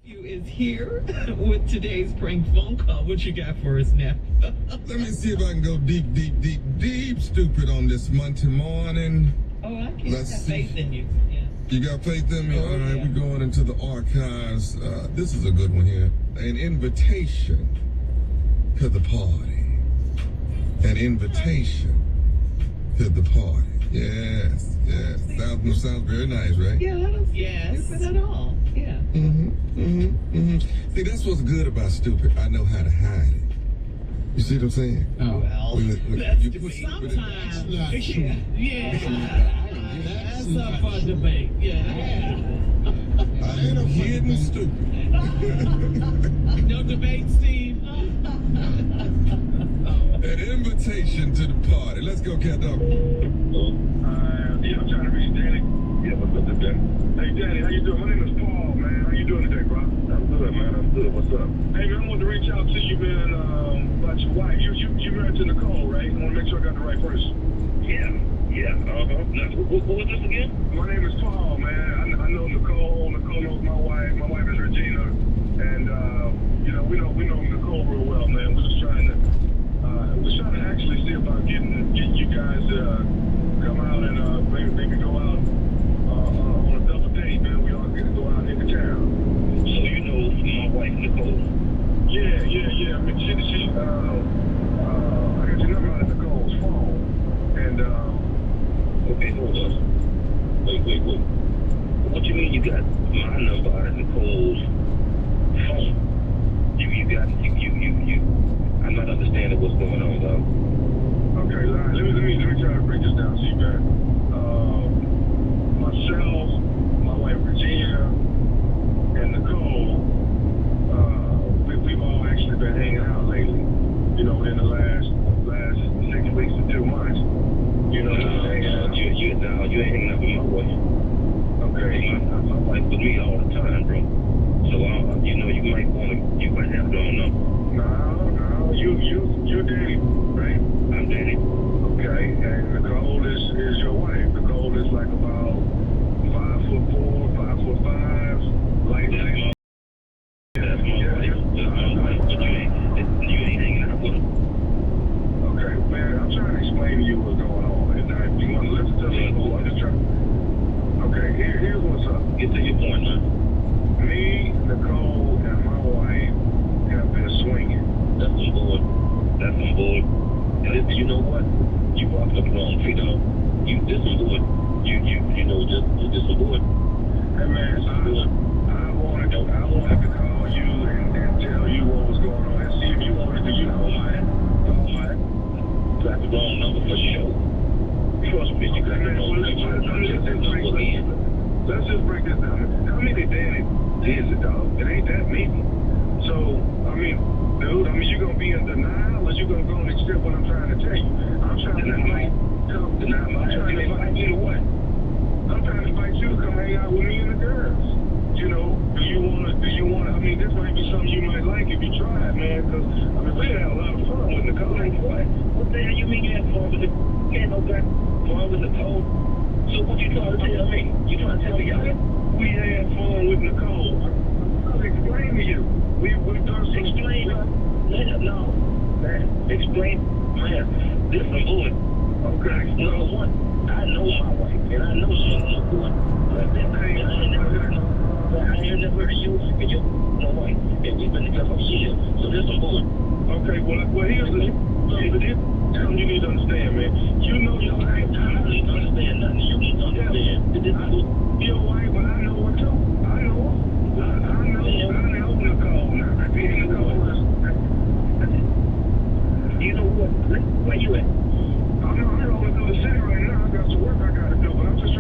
Is here with today's prank phone call. What you got for us now? Let me see if I can go deep stupid on this Monday morning. Oh, I can't have faith in you. Yeah. You got faith in me? Oh, all right, yeah. we're going into the archives. This is a good one here. An invitation to the party. An invitation to the party. Yes. Sounds very nice, right? Yeah, that was stupid at all. Yeah. See, that's what's good about stupid. I know how to hide it. You see what I'm saying? Oh, well, That's you debate. sometimes. Yeah. That's up for debate. Yeah. I'm hidden stupid. No debate, Steve. An invitation to the party. Let's go, cat dog. Yeah, I'm trying to reach Danny. Yeah, what's up, Danny? Hey, Danny, how you doing? My name is Paul, man. How you doing today, bro? I'm good, man. I'm good. What's up? Hey, man, I wanted to reach out to you, man, about your wife. You married to Nicole, right? I want to make sure I got the right person. Yeah. What was this again? My name is Paul, man. I know Nicole. Nicole knows my wife. My wife is Regina. And, we know Nicole real well, man. We're just trying to actually see about getting you guys come out and maybe go out on a double date, man. We all get to go out into town. So you know my wife Nicole? Yeah. I mean, she I got your number out of Nicole's phone, and okay, hold on. Wait. What you mean you got my number out of Nicole's phone? You got you. I'm not understanding what's going on, though. Okay, let me try to break this down to you, man. Myself, my wife Virginia, and Nicole, we've all actually been hanging out lately. In the last 6 weeks to 2 months. You know what I'm saying? You ain't hanging out with my wife. Okay, my wife with me all the time, bro. So you might have the wrong number. No, you're Danny, right? I'm Danny. Okay, and Nicole is your wife. Nicole is like about 5'4", 5'5", like that. That's my wife. But you ain't hanging out with her. Okay, man, I'm trying to explain to you what's going on. And if you want to listen to me, I'm just trying. Okay, here's what's up. Get to your point, man. Me, Nicole, and my wife have been swinging. That's on board. And you know what? You walked up wrong, Tito. You this on board. You this on board. Hey man, I wanted to call you and tell you what was going on and see if you wanted to, got the wrong number for sure. Trust me, you got the wrong number. Let's just break this down. How many Danny is it, dog? It ain't that many. So, dude, you gonna be in denial or you gonna go and accept what I'm trying to tell you? I'm trying to invite you to what? I'm trying to invite you to come hang out with me and the girls. Do you wanna, this might be something you might like if you try it, man, because, we had a lot of fun with Nicole. What the hell you mean you had fun with Nicole? You ain't no fun with Nicole. So what you trying to tell me? You trying to tell me y'all? We had fun with Nicole. I'll explain to you. We've done some... Explain? No. Man, explain. Man, this is good. Okay. Number one, I know my wife, and I know she's no good. I ain't never heard of you and your wife, and we've been together for years, so this is good. Okay, well, here's the deal. Something you need to understand, man. You know your wife. I don't need to understand nothing. You need to understand. Your wife, but I know her too. I know her. I know Nicole. You know what? Where you at? I'm rolling through the city right now. I got some work I got to do, but I'm just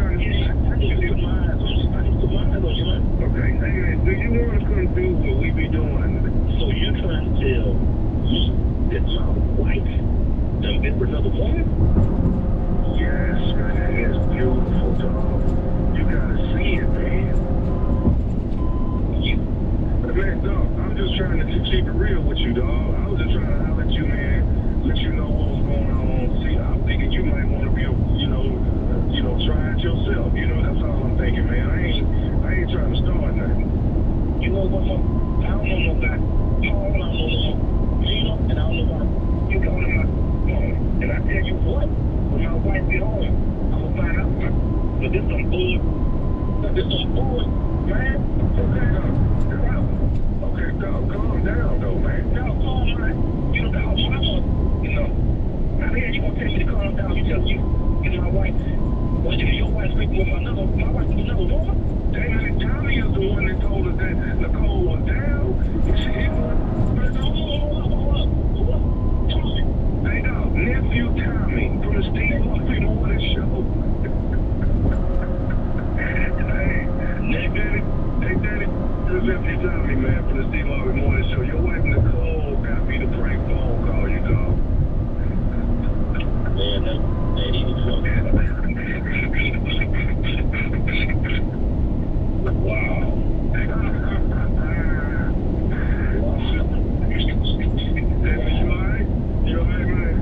I don't know no guy. Paul, I don't know no Gino, and I don't know why you go to my phone. And I tell you what, when my wife get home, I'm gonna find out. But this some bull. This some bull, man. Okay, calm down, though, man. No, calm down. You know, now here you gonna tell me to calm down. You tell you my wife. What, your wife sleeping with my wife with another woman? Damn, Tommy is the one that told us that Nicole was down. Hey, dog, nephew Tommy from the Steve Harvey Morning Show. Hey, Daddy, this is nephew Tommy, man, from the Steve Harvey Morning Show. Your wife Nicole got me the prank phone call, you dog. Man, he was so bad. Wow. You alright, man?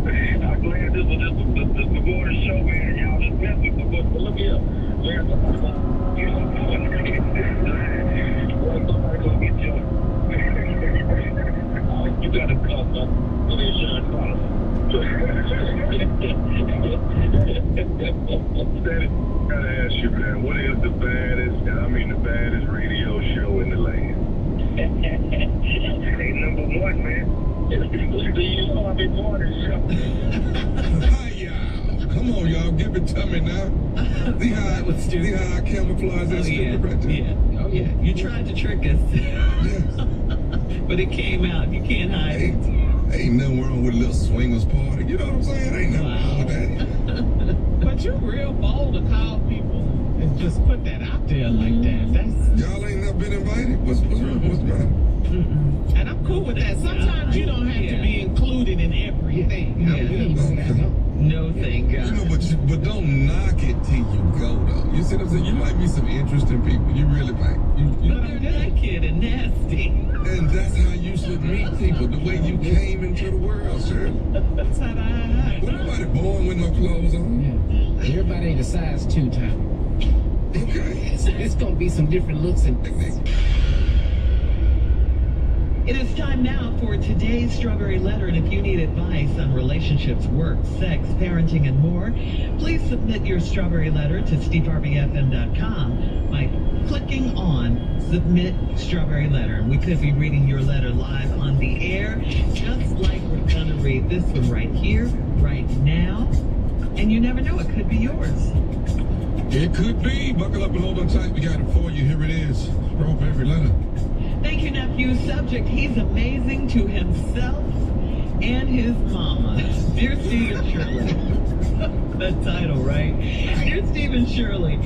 Man, I'm glad this was the morning show, man. Y'all just messing with me. But look here, man, somebody's gonna get you. You got to come, man. With the insurance policy. Daddy, I gotta ask you, man, what is the baddest radio show in the land? Hey, number one, man. It's the Steve Harvey Morning Show. Hi, y'all. Come on, y'all. Give it to me now. See how I camouflage that stupid right there? Yeah. Oh, yeah. You tried to trick us. Yes. But it came out. You can't hide it. Ain't nothing wrong with a little swingers party. You know what I'm saying? Ain't nothing wrong with that. But you're real bold to call people and just put that out there like that. That's Y'all ain't never been invited? What's wrong? What's the matter? and I'm cool with that. Sometimes you don't have to be included in everything. Yeah. I'm good with that. No, thank God. You know, but don't knock it till you go, though. You see what I'm saying? You might be some interesting people. You really might. But they're naked and nasty. And that's how you should meet people, the way you came into the world, sir. That's how I Well, nobody born with no clothes on. Yeah. Everybody ain't a size 2 type. Okay. It's gonna be some different looks and It is time now for today's Strawberry Letter, and if you need advice on relationships, work, sex, parenting, and more, please submit your Strawberry Letter to steveharveyfm.com by clicking on Submit Strawberry Letter. And we could be reading your letter live on the air, just like we're going to read this one right here, right now. And you never know, it could be yours. It could be. Buckle up and hold on tight. We got it for you. Here it is. Strawberry Letter. Thank you, nephew. Subject, he's amazing to himself and his mama. Dear Steve and Shirley. That title, right? Dear Steve and Shirley,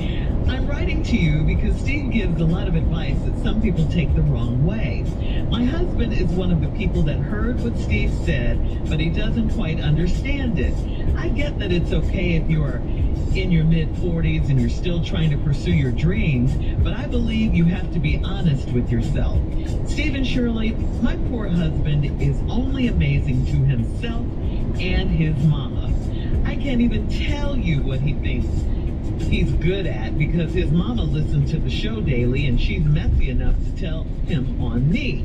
I'm writing to you because Steve gives a lot of advice that some people take the wrong way. My husband is one of the people that heard what Steve said, but he doesn't quite understand it. I get that it's okay if you're in your mid-40s and you're still trying to pursue your dreams, but I believe you have to be honest with yourself. Steve and Shirley, my poor husband is only amazing to himself and his mama. I can't even tell you what he thinks he's good at because his mama listens to the show daily and she's messy enough to tell him on me.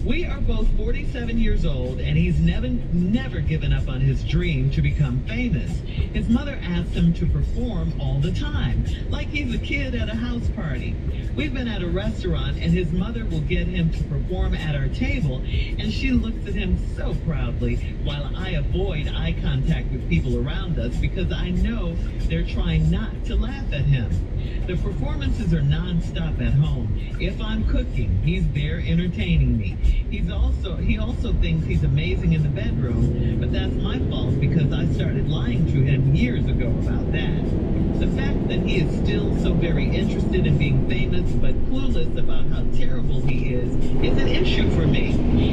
We are both 47 years old, and he's never given up on his dream to become famous. His mother asks him to perform all the time, like he's a kid at a house party. We've been at a restaurant, and his mother will get him to perform at our table, and she looks at him so proudly, while I avoid eye contact with people around us because I know they're trying not to laugh at him. The performances are non-stop at home. If I'm cooking, he's there entertaining me. He also thinks he's amazing in the bedroom, but that's my fault because I started lying to him years ago about that. The fact that he is still so very interested in being famous but clueless about how terrible he is an issue for me.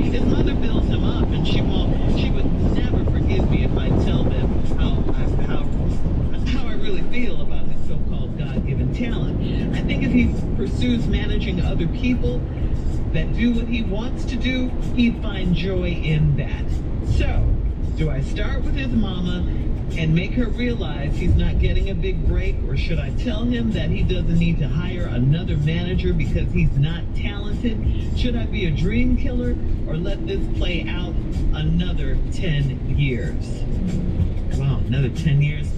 His mother builds him up, and she would never forgive me if I tell them how I really feel about his so-called God-given talent. I think if he pursues managing other people that do what he wants to do, he'd find joy in that. So, Do I start with his mama and make her realize he's not getting a big break, or should I tell him that he doesn't need to hire another manager because he's not talented? Should I be a dream killer or let this play out another 10 years? Wow, another 10 years?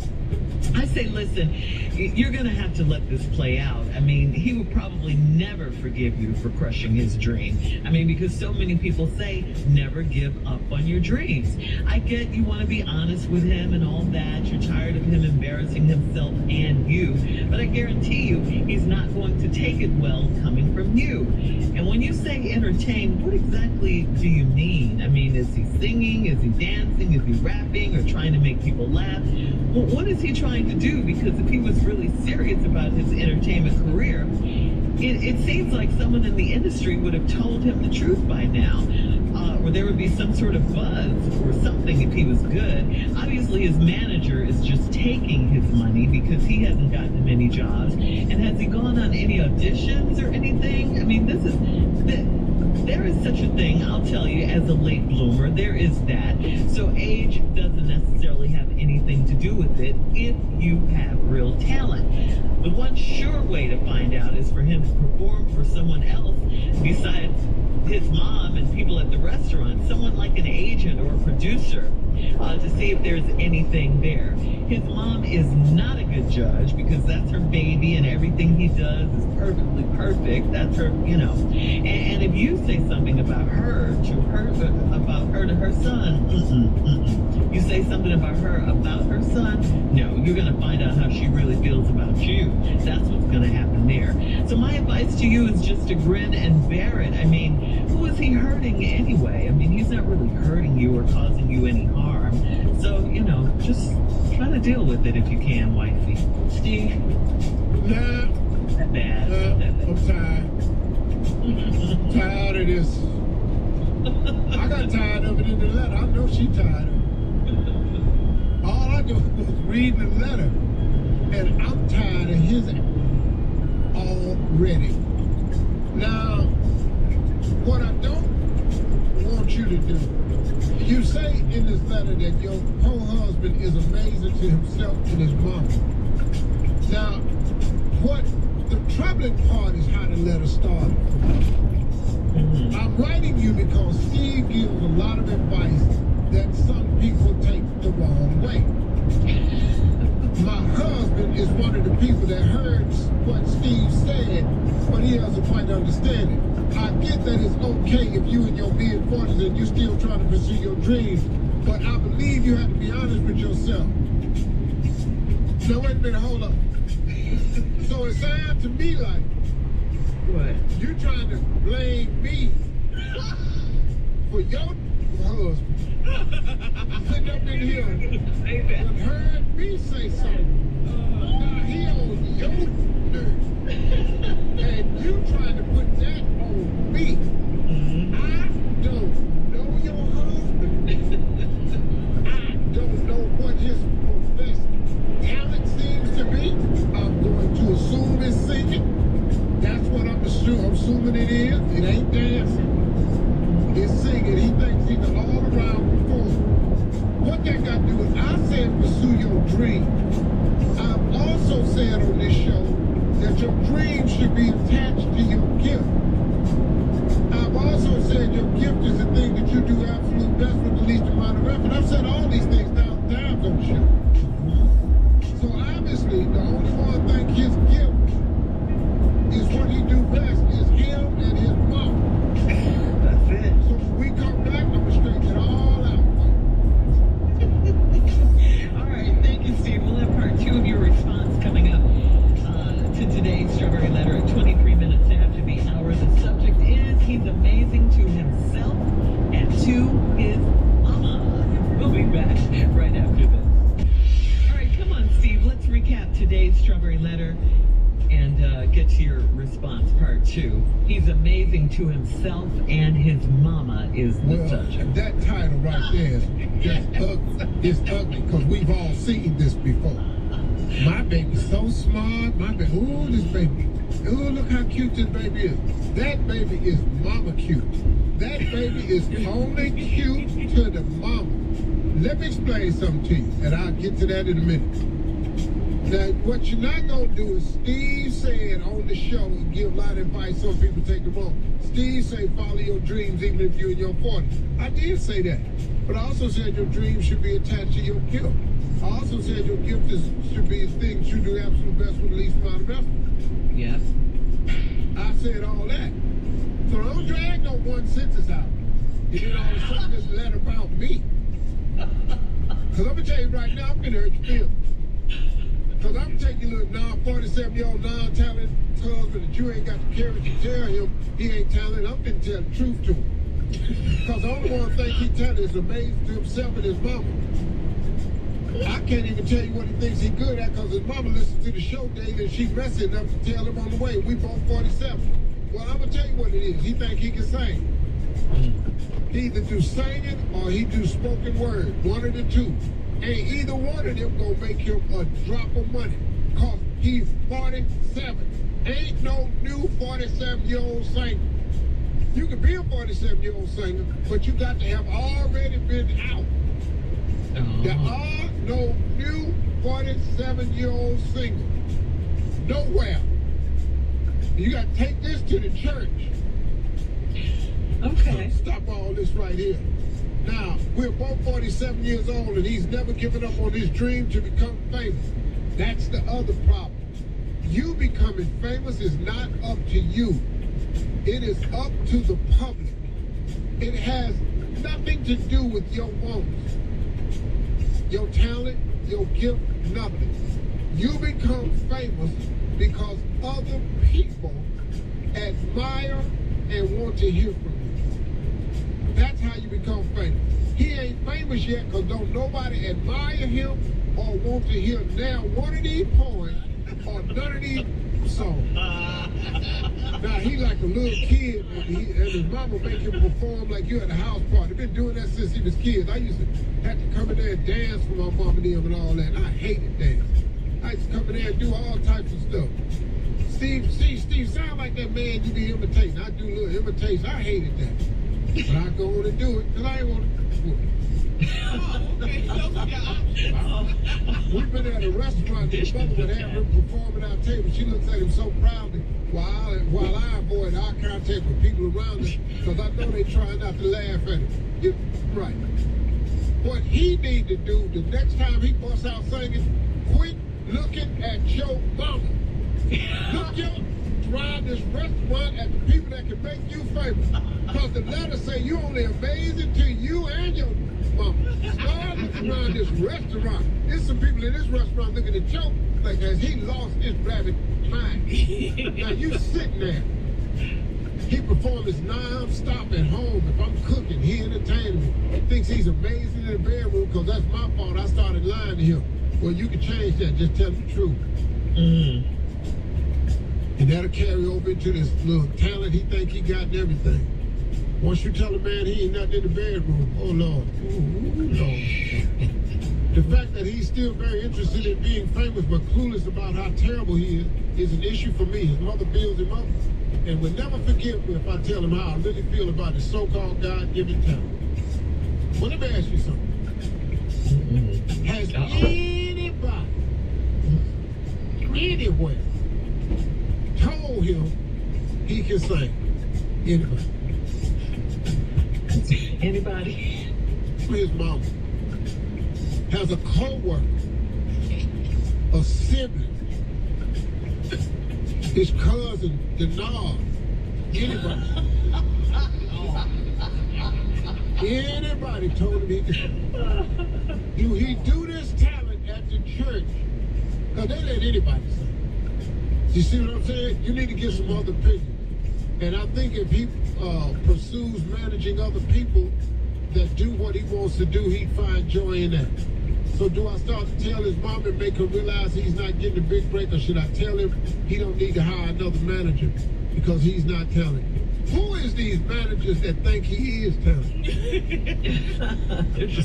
I say, listen, you're going to have to let this play out. I mean, he would probably never forgive you for crushing his dream. I mean, because so many people say, never give up on your dreams. I get you want to be honest with him and all that. You're tired of him embarrassing himself and you. But I guarantee you, he's not going to take it well coming from you. And when you say entertain, what exactly do you mean? I mean, is he singing? Is he dancing? Is he rapping or trying to make people laugh? Well, what is he trying to do? Because if he was really serious about his entertainment career, it seems like someone in the industry would have told him the truth by now. Or there would be some sort of buzz or something if he was good. Obviously, his manager is just taking his money because he hasn't gotten him any jobs. And has he gone on any auditions or anything? I mean, there is such a thing, I'll tell you, as a late bloomer. There is that. So age doesn't necessarily have anything to do with it if you have real talent. The one sure way to find out is for him to perform for someone else besides his mom and people at the restaurant, someone like an agent or a producer, to see if there's anything there. His mom is not a good judge because that's her baby and everything he does is perfectly perfect. That's her, you know. And if you say something about her to her son, you say something about her son, no, you're going to find out how she really feels about you. That's what's going to happen there. So my advice to you is just to grin and bear it. I mean, who is he hurting anyway? I mean, he's not really hurting you or causing you any harm. So, you know, just try to deal with it if you can, wifey. Steve? Nah. That bad. I'm tired. Tired of this. I got tired of it in the letter. I know she tired of it. All I do was reading the letter, and I'm tired of his already. Now, what I don't want you to do, you say in this letter that your co-husband is amazing to himself and his mama. Now, what the troubling part is how the letter started. I'm writing you because Steve gives a lot of advice that some people take the wrong way. My husband is one of the people that heard what Steve said, but he doesn't quite understand it. I get that it's okay if you in your mid-40s and you're still trying to pursue your dreams, but I believe you have to be honest with yourself. Now wait a minute, hold up. So it sounds to me like What? you trying to blame me for your husband. Sitting up in here and heard me say something. Now he on your nerve. And you trying to put that on me. I don't know your husband. I don't know what his professed talent seems to be. I'm going to assume it's singing. That's what I'm assuming it is. It ain't dancing. It's singing. He thinks he's an all-around performer. What that got to do with, I said pursue your dream. I've also said on this show that your dream should be attached to your gift. I've also said your gift is the thing that you do absolute best with the least amount of effort. I've said all these things times on the show. So obviously, the only one think his gift is what he do best is him and his mom. That's it. So when we come back, I'm gonna straighten it all out. All right, thank you, Steve. We'll have part 2 of your response coming up to today's Strawberry Letter at 23 minutes after the hour. The subject is he's amazing to himself and to his mama. We'll be back right after this. All right, come on, Steve. Let's recap today's Strawberry Letter and get to your response, part 2. He's amazing to himself and his mama is the subject. That title right there is just ugly. It's ugly because we've all seen this before. My baby's so smart. My baby, ooh, this baby. Ooh, look how cute this baby is. That baby is mama cute. That baby is only cute to the mama. Let me explain something to you, and I'll get to that in a minute. Now, what you're not going to do is Steve said on the show, and give a lot of advice, some people take it wrong. Steve said follow your dreams even if you're in your 40s. I did say that. But I also said your dreams should be attached to your gift. I also said your gift should be things you do absolute best with the least amount of effort. Yes. I said all that. So don't drag no one sentence out. And then all of a sudden just let about me. Because I'm going to tell you right now, I'm going to hurt your feelings. Because I'm taking a little 47-year-old non-talented husband that you ain't got the courage to tell him he ain't talented. I'm going to tell the truth to him. Because the only one thing he talented is amazing to himself and his mama. I can't even tell you what he thinks he's good at because his mama listens to the show daily and she messy enough to tell him on the way. We both 47. Well, I'm going to tell you what it is. He think he can sing. He either do singing or he do spoken word. One of the two. Ain't either one of them gonna make him a drop of money. Cause he's 47. Ain't no new 47-year-old singer. You can be a 47-year-old singer, but you got to have already been out. There are no new 47-year-old singers. Nowhere. You got to take this to the church. Okay. So stop all this right here. Now, we're both 47 years old and he's never given up on his dream to become famous. That's the other problem. You becoming famous is not up to you. It is up to the public. It has nothing to do with your wants, your talent, your gift, nothing. You become famous because other people admire and want to hear from you. That's how you become famous. He ain't famous yet because don't nobody admire him or want to hear now one of these poems or none of these songs. Now he like a little kid and his mama make him perform like you at a house party. Been doing that since he was kids. I used to have to come in there and dance for my mom and them and all that. And I hated dancing. I used to come in there and do all types of stuff. Steve sound like that man you be imitating. I do a little imitation. I hated that. But I go on and do it because I ain't want to do it. Oh, okay. Those are your options. We've been at a restaurant and mother would have him perform at our table. She looks at him so proudly while I avoid eye contact with people around us because I know they try not to laugh at him. Right. What he need to do the next time he busts out singing, quit looking at your mama. Look your drive this restaurant at the people that can make you famous. Because the letters say you only amazing to you and your mama. Start looking around this restaurant. There's some people in this restaurant looking at Joe like as he lost his rabbit mind. Now you sitting there. He performs non-stop at home. If I'm cooking, he entertaining me. Thinks he's amazing in the bedroom because that's my fault. I started lying to him. Well, you can change that. Just tell the truth. And that'll carry over into this little talent he think he got and everything. Once you tell a man he ain't nothing in the bedroom, oh Lord, Lord. The fact that he's still very interested in being famous but clueless about how terrible he is an issue for me. His mother builds him up and will never forgive me if I tell him how I really feel about his so-called God-given talent. Well, let me ask you something. Has anybody, anywhere, told him he can sing? Anybody? Anybody? His mama has a co-worker, a sibling, his cousin, Denard. Anybody? Anybody told him he could? Do he do this talent at the church? Because they let anybody sing. You see what I'm saying? You need to get some other opinions. And I think if he pursues managing other people that do what he wants to do, he'd find joy in that. So do I start to tell his mom and make her realize he's not getting a big break, or should I tell him he don't need to hire another manager because he's not talented? Who is these managers that think he is talented?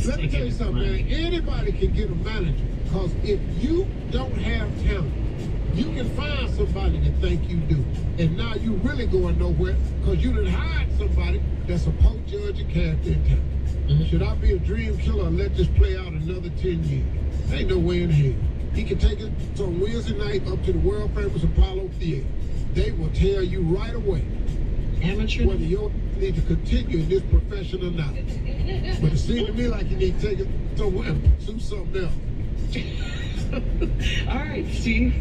Let me tell you something, man. Anybody can get a manager because if you don't have talent, you can find somebody that think you do. And now you really going nowhere because you done hired somebody that's a poor judge of character and talent. Should I be a dream killer and let this play out another 10 years? Ain't no way in hell. He can take it from Wednesday night up to the world famous Apollo Theater. They will tell you right away Amateur. whether you need to continue in this profession or not. But it seems to me like you need to take it somewhere and do something else. All right, Steve.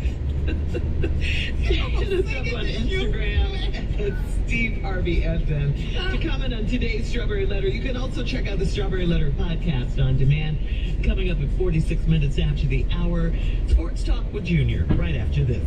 Hit us up on Instagram at Steve Harvey FM to comment on today's Strawberry Letter. You can also check out the Strawberry Letter podcast on demand. Coming up at 46 minutes after the hour, Sports Talk with Junior, right after this.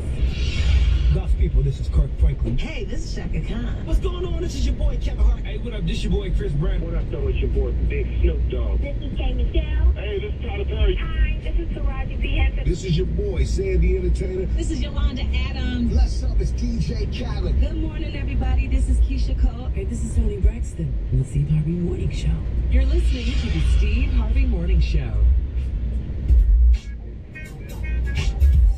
God's people, this is Kirk Franklin. Hey, this is Shaka Khan. What's going on? This is your boy Kevin Hart. Hey, what up? This your boy Chris Brown. What up, though? It's your boy, Big Snoop Dogg. This is K. Michelle. Hey, this is Tyler Perry. Hi, this is Taraji P. Henson. This is your boy, Sandy Entertainer. This is Yolanda Adams. Bless up, it's DJ Khaled. Good morning, everybody. This is Keisha Cole. And this is Tony Braxton on the Steve Harvey Morning Show. You're listening to the Steve Harvey Morning Show.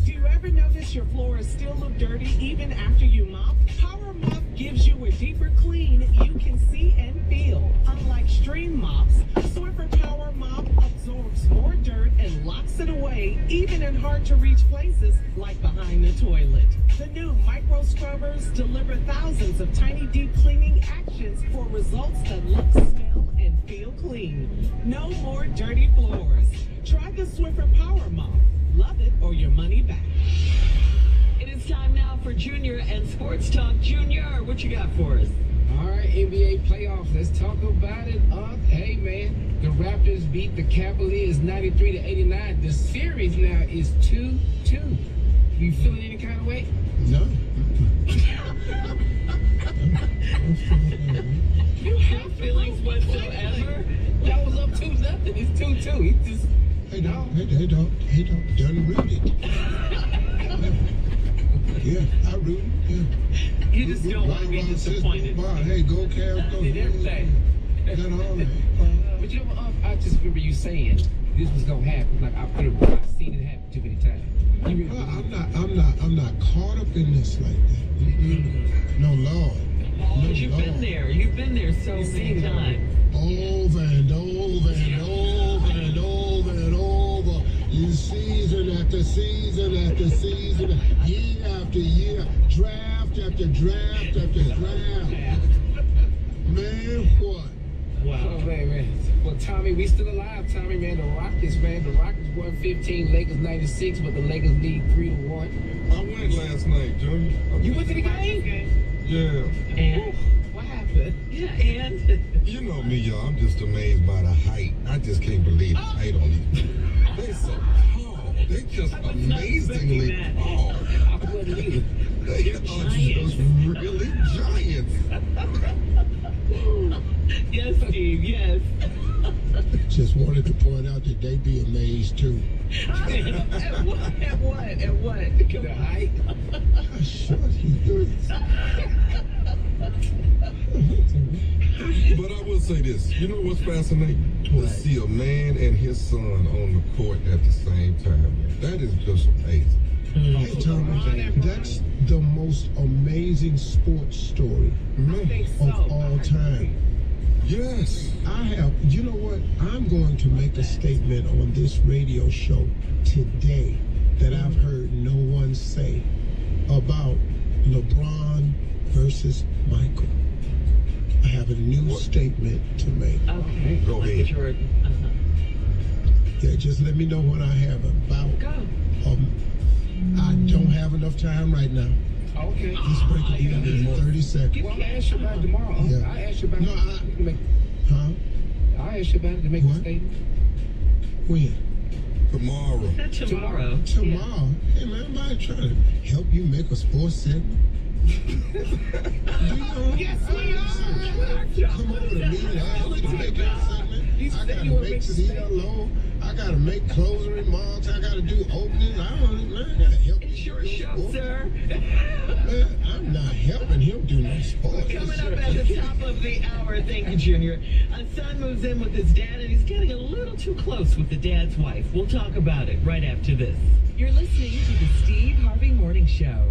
Do you ever notice your floors still look dirty even after you mop? Power Mop gives you a deeper clean you can see and feel. Unlike stream mops, Swiffer Power Mop absorbs more dirt and locks it away, even in hard-to-reach places like behind the toilet. The new micro scrubbers deliver thousands of tiny deep cleaning actions for results that look, smell, and feel clean. No more dirty floors. Try the Swiffer Power Mop. Love it or your money back. It is time now for Junior and Sports Talk. Junior, what you got for us? All right, NBA playoffs. Let's talk about it. Hey, man, the Raptors beat the Cavaliers 93-89. The series now is 2-2. You feeling any kind of way? No. You have feelings whatsoever? That was up 2-0. It's 2-2. He just... Hey, dog. Done rooted. Yeah, I rooted. Yeah. You just don't want to be disappointed. Hey, go Cavs, go. Did everything. Got all that. But you know what? I just remember you saying this was gonna happen. Like I've seen it happen too many times. You really I'm not caught up in this like that. No, Lord. No, But you've been there. You've been there so many times. Over and over and over and over and over. You season after season after season, year after year, draft after draft after draft. Man, what? Wow. Oh, man. Well, Tommy, we still alive, Tommy, man. The Rockets won 15, Lakers 96, but the Lakers lead 3-1. I went last night, Junior. You went to the game? Yeah. And What happened? yeah, and You know me, y'all. I'm just amazed by the height. I just can't believe the height on these. They're so tall. They're just I was not amazingly expecting that. tall. I wasn't either. They are just really giants. yes, Steve, yes. Just wanted to point out that they be amazed too. At what? Come The on. height. How short he is. But I will say this. You know what's fascinating? To see a man and his son on the court at the same time. That is just amazing. Hey, Tommy, that's the most amazing sports story of all time. Yes. You know what? I'm going to make a statement on this radio show today that I've heard no one say about LeBron versus Michael. I have a new statement to make. Okay. Go ahead. Jordan. Yeah, just let me know what I have about. Go. I don't have enough time right now. Okay. Let's break it down in 30 seconds. Well, I'll ask you about it tomorrow. Yeah. I'll ask you about No, it. Huh? I'll ask you about it to make a What? statement. When? Tomorrow. Tomorrow. Tomorrow. Hey, man, everybody trying to help you make a sports segment. Yes, we are. Come over to me and ask me to make that segment. I gotta make CLO. I gotta make closing remarks. I gotta do openings. I gotta help It's you your do show, sports. sir. Man, I'm not helping him do no sports. Coming up at the top of the hour, thank you, Junior. A son moves in with his dad, and he's getting a little too close with the dad's wife. We'll talk about it right after this. You're listening to the Steve Harvey Morning Show.